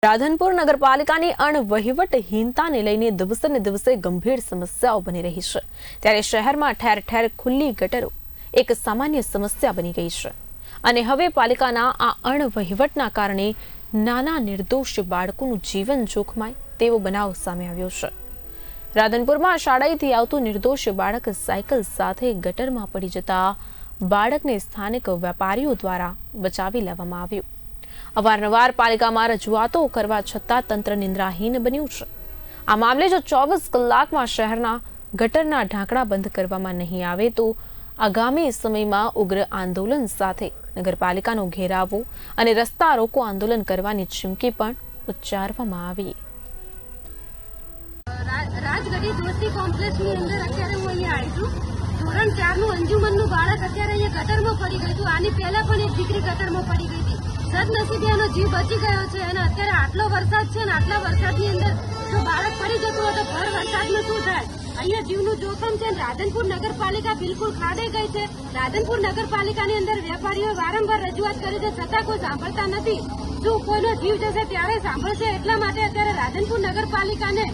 રાધનપુર નગરપાલિકાની અણવહીવટહીનતાને લઈને દિવસે ને દિવસે ગંભીર સમસ્યાઓ બની રહી છે। ત્યારે શહેરમાં ઠેર ઠેર ખુલ્લી ગટરો એક સામાન્ય સમસ્યા બની ગઈ છે અને હવે પાલિકાના આ અણવહીવટના કારણે નાના નિર્દોષ બાળકોનું જીવન જોખમાય તેવો બનાવ સામે આવ્યો છે। રાધનપુરમાં શાળાએથી આવતું નિર્દોષ બાળક સાયકલ સાથે ગટરમાં પડી જતા બાળકને સ્થાનિક વેપારીઓ દ્વારા બચાવી લેવામાં આવ્યું। અવારનવાર પાલિકામાં રજૂઆતો કરવા છતાં તંત્ર નિંદ્રાહીન બન્યું છે। આ મામલે જો 24 કલાકમાં શહેરના ગટરના ઢાંકણા બંધ કરવામાં નહીં આવે તો આગામી સમયમાં ઉગ્ર આંદોલન સાથે નગરપાલિકાનો ઘેરાવો અને રસ્તા રોકો આંદોલન કરવાની ચીમકી પણ ઉચ્ચારવામાં આવી। રાજગઢી દોસ્તી કોમ્પ્લેક્સની અંદર અત્યારે હું અહીંયા આવી છું। ધોરણ 4 નું અંજુમનનું બાળક અત્યારે અહીંયા ગટરમાં પડી ગયું હતું। આની પહેલા પણ એક દીકરી ગટરમાં પડી ગઈ હતી। સદનસીબે એનો જીવ બચી ગયો છે અને અત્યારે આટલો વરસાદ છે ને આટલા વરસાદની અંદર જો બાળક પડી જતું હોય તો ભર વરસાદમાં શું થાય? અહીંયા જીવનું જોખમ છે। રાધનપુર નગરપાલિકા બિલકુલ ખાડે ગઈ છે। રાધનપુર નગરપાલિકાની અંદર વેપારીઓ વારંવાર રજૂઆત કરી છે છતાં કોઈ સાંભળતા નથી। શું કોઈનો જીવ જશે ત્યારે સાંભળશે? એટલા માટે અત્યારે રાધનપુર નગરપાલિકાને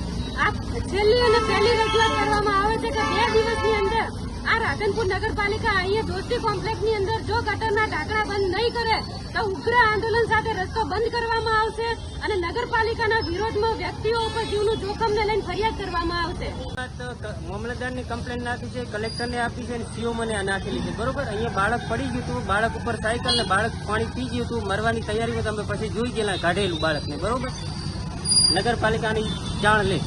આ છેલ્લી અને પહેલી રજૂઆત કરવામાં આવે છે કે 2 દિવસની અંદર આ રાધનપુર નગરપાલિકા અહીંયા દોસ્તી કોમ્પ્લેક્સની અંદર જો ગટરના ઢાંકણા બંધ નહીં કરે તો ઉગ્ર આંદોલન સાથે રસ્તો બંધ કરવામાં આવશે અને નગરપાલિકાના વિરોધમાં વ્યક્તિઓ ઉપર જીવનું જોખમને લઈને ફરિયાદ કરવામાં આવશે। મામલતદારની કમ્પ્લેન નાખી છે, કલેક્ટરને આપી છે અને સીઓ મને નાખેલી છે। બરોબર, અહીંયા બાળક પડી ગયું હતું, બાળક ઉપર સાયકલ ને બાળક પાણી પી ગયું હતું, મરવાની તૈયારીમાં તમે પછી જોઈ ગયેલા કાઢેલું બાળકને। બરોબર, નગરપાલિકાની જાણ લે।